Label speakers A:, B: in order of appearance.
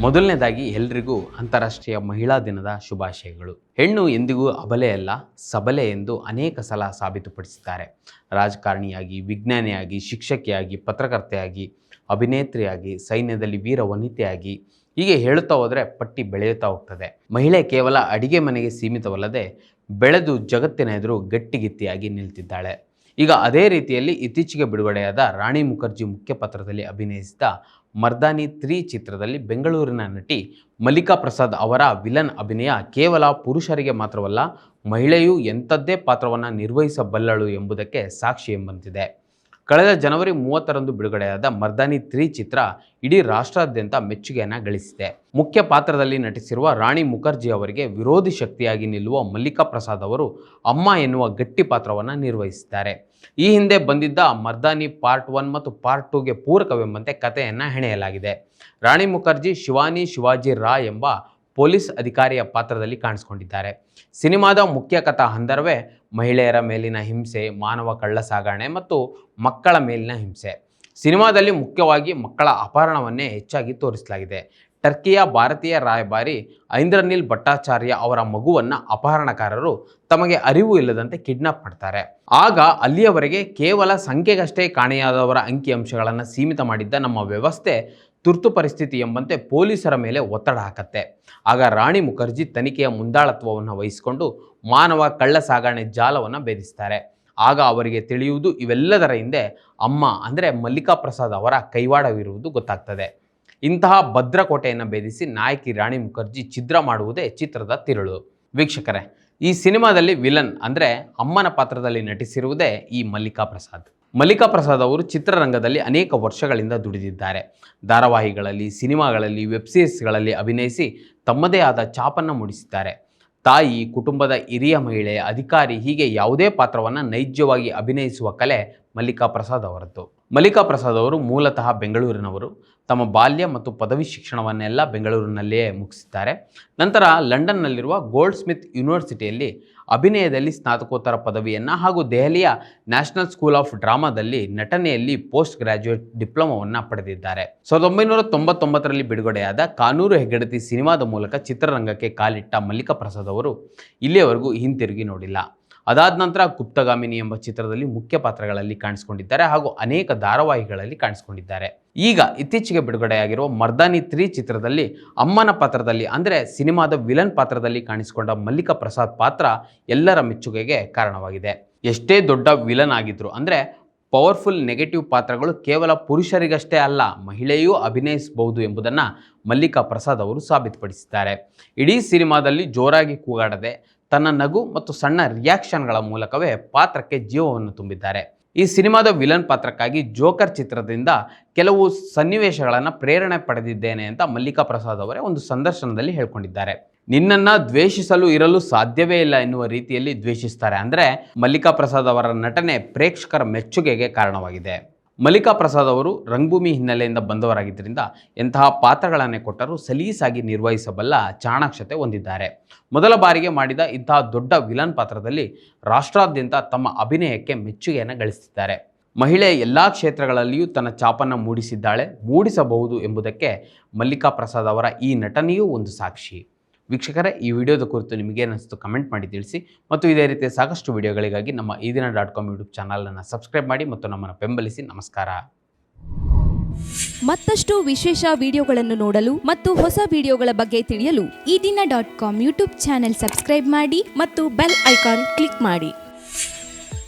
A: ಮೊದಲನೇದಾಗಿ ಎಲ್ರಿಗೂ ಅಂತಾರಾಷ್ಟ್ರೀಯ ಮಹಿಳಾ ದಿನದ ಶುಭಾಶಯಗಳು. ಹೆಣ್ಣು ಎಂದಿಗೂ ಅಬಲೆಯಲ್ಲ, ಸಬಲೆ ಎಂದು ಅನೇಕ ಸಲ ಸಾಬೀತುಪಡಿಸಿದ್ದಾರೆ. ರಾಜಕಾರಣಿಯಾಗಿ, ವಿಜ್ಞಾನಿಯಾಗಿ, ಶಿಕ್ಷಕಿಯಾಗಿ, ಪತ್ರಕರ್ತೆಯಾಗಿ, ಅಭಿನೇತ್ರಿಯಾಗಿ, ಸೈನ್ಯದಲ್ಲಿ ವೀರ ವನಿತೆಯಾಗಿ, ಹೀಗೆ ಹೇಳುತ್ತಾ ಹೋದರೆ ಪಟ್ಟಿ ಬೆಳೆಯುತ್ತಾ ಹೋಗ್ತದೆ. ಮಹಿಳೆ ಕೇವಲ ಅಡಿಗೆ ಮನೆಗೆ ಸೀಮಿತವಲ್ಲದೆ ಬೆಳೆದು ಜಗತ್ತಿನ ಎದುರು ಗಟ್ಟಿಗಿತ್ತಿಯಾಗಿ ನಿಲ್ತಿದ್ದಾಳೆ. ಈಗ ಅದೇ ರೀತಿಯಲ್ಲಿ ಇತ್ತೀಚೆಗೆ ಬಿಡುಗಡೆಯಾದ ರಾಣಿ ಮುಖರ್ಜಿ ಮುಖ್ಯ ಪಾತ್ರದಲ್ಲಿ ಅಭಿನಯಿಸಿದ ಮರ್ದಾನಿ 3 ಚಿತ್ರದಲ್ಲಿ ಬೆಂಗಳೂರಿನ ನಟಿ ಮಲ್ಲಿಕಾ ಪ್ರಸಾದ್ ಅವರ ವಿಲನ್ ಅಭಿನಯ ಕೇವಲ ಪುರುಷರಿಗೆ ಮಾತ್ರವಲ್ಲ, ಮಹಿಳೆಯೂ ಎಂಥದ್ದೇ ಪಾತ್ರವನ್ನು ನಿರ್ವಹಿಸಬಲ್ಲಳು ಎಂಬುದಕ್ಕೆ ಸಾಕ್ಷಿ ಎಂಬಂತಿದೆ. ಕಳೆದ ಜನವರಿ 30ರಂದು ಬಿಡುಗಡೆಯಾದ ಮರ್ದಾನಿ 3 ಚಿತ್ರ ಇಡೀ ರಾಷ್ಟ್ರಾದ್ಯಂತ ಮೆಚ್ಚುಗೆಯನ್ನು ಗಳಿಸಿದೆ. ಮುಖ್ಯ ಪಾತ್ರದಲ್ಲಿ ನಟಿಸಿರುವ ರಾಣಿ ಮುಖರ್ಜಿ ಅವರಿಗೆ ವಿರೋಧಿ ಶಕ್ತಿಯಾಗಿ ನಿಲ್ಲುವ ಮಲ್ಲಿಕಾ ಪ್ರಸಾದ್ ಅವರು ಅಮ್ಮ ಎನ್ನುವ ಗಟ್ಟಿ ಪಾತ್ರವನ್ನು ನಿರ್ವಹಿಸಿದ್ದಾರೆ. ಈ ಹಿಂದೆ ಬಂದಿದ್ದ ಮರ್ದಾನಿ ಪಾರ್ಟ್ 1 ಮತ್ತು ಪಾರ್ಟ್ 2ಗೆ ಪೂರಕವೆಂಬಂತೆ ಕಥೆಯನ್ನು ಹೆಣೆಯಲಾಗಿದೆ. ರಾಣಿ ಮುಖರ್ಜಿ ಶಿವಾನಿ ಶಿವಾಜಿ ರಾಯ್ ಎಂಬ ಪೊಲೀಸ್ ಅಧಿಕಾರಿಯ ಪಾತ್ರದಲ್ಲಿ ಕಾಣಿಸಿಕೊಂಡಿದ್ದಾರೆ. ಸಿನಿಮಾದ ಮುಖ್ಯ ಕಥಾ ಹಂದರವೇ ಮಹಿಳೆಯರ ಮೇಲಿನ ಹಿಂಸೆ, ಮಾನವ ಕಳ್ಳ ಸಾಗಣೆ ಮತ್ತು ಮಕ್ಕಳ ಮೇಲಿನ ಹಿಂಸೆ. ಸಿನಿಮಾದಲ್ಲಿ ಮುಖ್ಯವಾಗಿ ಮಕ್ಕಳ ಅಪಹರಣವನ್ನೇ ಹೆಚ್ಚಾಗಿ ತೋರಿಸಲಾಗಿದೆ. ಟರ್ಕಿಯ ಭಾರತೀಯ ರಾಯಭಾರಿ ಐಂದ್ರನಿಲ್ ಭಟ್ಟಾಚಾರ್ಯ ಅವರ ಮಗುವನ್ನು ಅಪಹರಣಕಾರರು ತಮಗೆ ಅರಿವು ಇಲ್ಲದಂತೆ ಕಿಡ್ನಾಪ್ ಮಾಡ್ತಾರೆ. ಆಗ ಅಲ್ಲಿಯವರೆಗೆ ಕೇವಲ ಸಂಖ್ಯೆಗಷ್ಟೇ ಕಾಣೆಯಾದವರ ಅಂಕಿಅಂಶಗಳನ್ನು ಸೀಮಿತ ಮಾಡಿದ್ದ ನಮ್ಮ ವ್ಯವಸ್ಥೆ ತುರ್ತು ಪರಿಸ್ಥಿತಿ ಎಂಬಂತೆ ಪೊಲೀಸರ ಮೇಲೆ ಒತ್ತಡ ಹಾಕತ್ತೆ. ಆಗ ರಾಣಿ ಮುಖರ್ಜಿ ತನಿಖೆಯ ಮುಂದಾಳತ್ವವನ್ನು ವಹಿಸಿಕೊಂಡು ಮಾನವ ಕಳ್ಳ ಸಾಗಣೆ ಜಾಲವನ್ನು ಭೇದಿಸ್ತಾರೆ. ಆಗ ಅವರಿಗೆ ತಿಳಿಯುವುದು ಇವೆಲ್ಲದರ ಹಿಂದೆ ಅಮ್ಮ ಅಂದರೆ ಮಲ್ಲಿಕಾ ಪ್ರಸಾದ್ ಅವರ ಕೈವಾಡವಿರುವುದು ಗೊತ್ತಾಗ್ತದೆ. ಇಂತಹ ಭದ್ರಕೋಟೆಯನ್ನು ಭೇದಿಸಿ ನಾಯಕಿ ರಾಣಿ ಮುಖರ್ಜಿ ಛಿದ್ರ ಮಾಡುವುದೇ ಚಿತ್ರದ ತಿರುಳು. ವೀಕ್ಷಕರೇ, ಈ ಸಿನಿಮಾದಲ್ಲಿ ವಿಲನ್ ಅಂದರೆ ಅಮ್ಮನ ಪಾತ್ರದಲ್ಲಿ ನಟಿಸಿರುವುದೇ ಈ ಮಲ್ಲಿಕಾ ಪ್ರಸಾದ್. ಮಲ್ಲಿಕಾ ಪ್ರಸಾದ್ ಅವರು ಚಿತ್ರರಂಗದಲ್ಲಿ ಅನೇಕ ವರ್ಷಗಳಿಂದ ದುಡಿದಿದ್ದಾರೆ. ಧಾರಾವಾಹಿಗಳಲ್ಲಿ, ಸಿನಿಮಾಗಳಲ್ಲಿ, ವೆಬ್ ಸೀರೀಸ್ಗಳಲ್ಲಿ ಅಭಿನಯಿಸಿ ತಮ್ಮದೇ ಆದ ಛಾಪನ್ನು ಮೂಡಿಸಿದ್ದಾರೆ. ತಾಯಿ, ಕುಟುಂಬದ ಹಿರಿಯ ಮಹಿಳೆ, ಅಧಿಕಾರಿ, ಹೀಗೆ ಯಾವುದೇ ಪಾತ್ರವನ್ನು ನೈಜವಾಗಿ ಅಭಿನಯಿಸುವ ಕಲೆ ಮಲ್ಲಿಕಾ ಪ್ರಸಾದ್ ಅವರದ್ದು. ಮಲ್ಲಿಕಾ ಪ್ರಸಾದ್ ಅವರು ಮೂಲತಃ ಬೆಂಗಳೂರಿನವರು. ತಮ್ಮ ಬಾಲ್ಯ ಮತ್ತು ಪದವಿ ಶಿಕ್ಷಣವನ್ನೆಲ್ಲ ಬೆಂಗಳೂರಿನಲ್ಲಿಯೇ ಮುಗಿಸಿದ್ದಾರೆ. ನಂತರ ಲಂಡನ್ನಲ್ಲಿರುವ ಗೋಲ್ಡ್ ಸ್ಮಿತ್ ಯೂನಿವರ್ಸಿಟಿಯಲ್ಲಿ ಅಭಿನಯದಲ್ಲಿ ಸ್ನಾತಕೋತ್ತರ ಪದವಿಯನ್ನು ಹಾಗೂ ದೆಹಲಿಯ ನ್ಯಾಷನಲ್ ಸ್ಕೂಲ್ ಆಫ್ ಡ್ರಾಮಾದಲ್ಲಿ ನಟನೆಯಲ್ಲಿ ಪೋಸ್ಟ್ ಗ್ರಾಜ್ಯುಯೇಟ್ ಡಿಪ್ಲೊಮಾವನ್ನು ಪಡೆದಿದ್ದಾರೆ. 1999ರಲ್ಲಿ ಬಿಡುಗಡೆಯಾದ ಕಾನೂರು ಹೆಗ್ಗಡತಿ ಸಿನಿಮಾದ ಮೂಲಕ ಚಿತ್ರರಂಗಕ್ಕೆ ಕಾಲಿಟ್ಟ ಮಲ್ಲಿಕಾ ಪ್ರಸಾದ್ ಅವರು ಇಲ್ಲಿಯವರೆಗೂ ಹಿಂತಿರುಗಿ ನೋಡಿಲ್ಲ. ಅದಾದ ನಂತರ ಗುಪ್ತಗಾಮಿನಿ ಎಂಬ ಚಿತ್ರದಲ್ಲಿ ಮುಖ್ಯ ಪಾತ್ರಗಳಲ್ಲಿ ಕಾಣಿಸಿಕೊಂಡಿದ್ದಾರೆ ಹಾಗೂ ಅನೇಕ ಧಾರಾವಾಹಿಗಳಲ್ಲಿ ಕಾಣಿಸಿಕೊಂಡಿದ್ದಾರೆ. ಈಗ ಇತ್ತೀಚೆಗೆ ಬಿಡುಗಡೆಯಾಗಿರುವ ಮರ್ದಾನಿ 3 ಚಿತ್ರದಲ್ಲಿ ಅಮ್ಮನ ಪಾತ್ರದಲ್ಲಿ ಅಂದರೆ ಸಿನಿಮಾದ ವಿಲನ್ ಪಾತ್ರದಲ್ಲಿ ಕಾಣಿಸಿಕೊಂಡ ಮಲ್ಲಿಕಾ ಪ್ರಸಾದ್ ಪಾತ್ರ ಎಲ್ಲರ ಮೆಚ್ಚುಗೆಗೆ ಕಾರಣವಾಗಿದೆ. ಎಷ್ಟೇ ದೊಡ್ಡ ವಿಲನ್ ಆಗಿದ್ರು ಅಂದರೆ ಪವರ್ಫುಲ್ ನೆಗೆಟಿವ್ ಪಾತ್ರಗಳು ಕೇವಲ ಪುರುಷರಿಗಷ್ಟೇ ಅಲ್ಲ, ಮಹಿಳೆಯೂ ಅಭಿನಯಿಸಬಹುದು ಎಂಬುದನ್ನು ಮಲ್ಲಿಕಾ ಪ್ರಸಾದ್ ಅವರು ಸಾಬೀತುಪಡಿಸಿದ್ದಾರೆ. ಇಡೀ ಸಿನಿಮಾದಲ್ಲಿ ಜೋರಾಗಿ ಕೂಗಾಡದೆ ತನ್ನ ನಗು ಮತ್ತು ಸಣ್ಣ ರಿಯಾಕ್ಷನ್ಗಳ ಮೂಲಕವೇ ಪಾತ್ರಕ್ಕೆ ಜೀವವನ್ನು ತುಂಬಿದ್ದಾರೆ. ಈ ಸಿನಿಮಾದ ವಿಲನ್ ಪಾತ್ರಕ್ಕಾಗಿ ಜೋಕರ್ ಚಿತ್ರದಿಂದ ಕೆಲವು ಸನ್ನಿವೇಶಗಳನ್ನು ಪ್ರೇರಣೆ ಪಡೆದಿದ್ದೇನೆ ಅಂತ ಮಲ್ಲಿಕಾ ಪ್ರಸಾದ್ ಅವರೇ ಒಂದು ಸಂದರ್ಶನದಲ್ಲಿ ಹೇಳ್ಕೊಂಡಿದ್ದಾರೆ. ನಿನ್ನನ್ನು ದ್ವೇಷಿಸಲು ಇರಲು ಸಾಧ್ಯವೇ ಇಲ್ಲ ಎನ್ನುವ ರೀತಿಯಲ್ಲಿ ದ್ವೇಷಿಸ್ತಾರೆ. ಅಂದರೆ ಮಲ್ಲಿಕಾ ಪ್ರಸಾದ್ ಅವರ ನಟನೆ ಪ್ರೇಕ್ಷಕರ ಮೆಚ್ಚುಗೆಗೆ ಕಾರಣವಾಗಿದೆ. ಮಲ್ಲಿಕಾ ಪ್ರಸಾದ್ ಅವರು ರಂಗಭೂಮಿ ಹಿನ್ನೆಲೆಯಿಂದ ಬಂದವರಾಗಿದ್ದರಿಂದ ಎಂತಹ ಪಾತ್ರಗಳನ್ನೇ ಕೊಟ್ಟರೂ ಸಲೀಸಾಗಿ ನಿರ್ವಹಿಸಬಲ್ಲ ಚಾಣಾಕ್ಷತೆ ಹೊಂದಿದ್ದಾರೆ. ಮೊದಲ ಬಾರಿಗೆ ಮಾಡಿದ ಇಂತಹ ದೊಡ್ಡ ವಿಲನ್ ಪಾತ್ರದಲ್ಲಿ ರಾಷ್ಟ್ರಾದ್ಯಂತ ತಮ್ಮ ಅಭಿನಯಕ್ಕೆ ಮೆಚ್ಚುಗೆಯನ್ನು ಗಳಿಸಿದ್ದಾರೆ. ಮಹಿಳೆ ಎಲ್ಲ ಕ್ಷೇತ್ರಗಳಲ್ಲಿಯೂ ತನ್ನ ಛಾಪನ್ನು ಮೂಡಿಸಬಹುದು ಎಂಬುದಕ್ಕೆ ಮಲ್ಲಿಕಾ ಪ್ರಸಾದ್ ಅವರ ಈ ನಟನೆಯೂ ಒಂದು ಸಾಕ್ಷಿ. ವೀಕ್ಷಕರೇ, ಈ ವಿಡಿಯೋದ ಕುರಿತು ನಿಮಗೇನಿಸ್ತು ಕಮೆಂಟ್ ಮಾಡಿ ತಿಳಿಸಿ. ಮತ್ತು ಇದೇ ರೀತಿಯ ಸಾಕಷ್ಟು ವಿಡಿಯೋಗಳಿಗಾಗಿ ನಮ್ಮ ಈದಿನ.com ಯೂಟ್ಯೂಬ್ ಚಾನಲನ್ನು ಸಬ್ಸ್ಕ್ರೈಬ್ ಮಾಡಿ ಮತ್ತು ನಮ್ಮನ್ನು ಬೆಂಬಲಿಸಿ. ನಮಸ್ಕಾರ.
B: ಮತ್ತಷ್ಟು ವಿಶೇಷ ವಿಡಿಯೋಗಳನ್ನು ನೋಡಲು ಮತ್ತು ಹೊಸ ವಿಡಿಯೋಗಳ ಬಗ್ಗೆ ತಿಳಿಯಲು
C: ಈದಿನ.com ಯೂಟ್ಯೂಬ್ ಚಾನೆಲ್ ಸಬ್ಸ್ಕ್ರೈಬ್ ಮಾಡಿ ಮತ್ತು ಬೆಲ್ ಐಕಾನ್ ಕ್ಲಿಕ್ ಮಾಡಿ.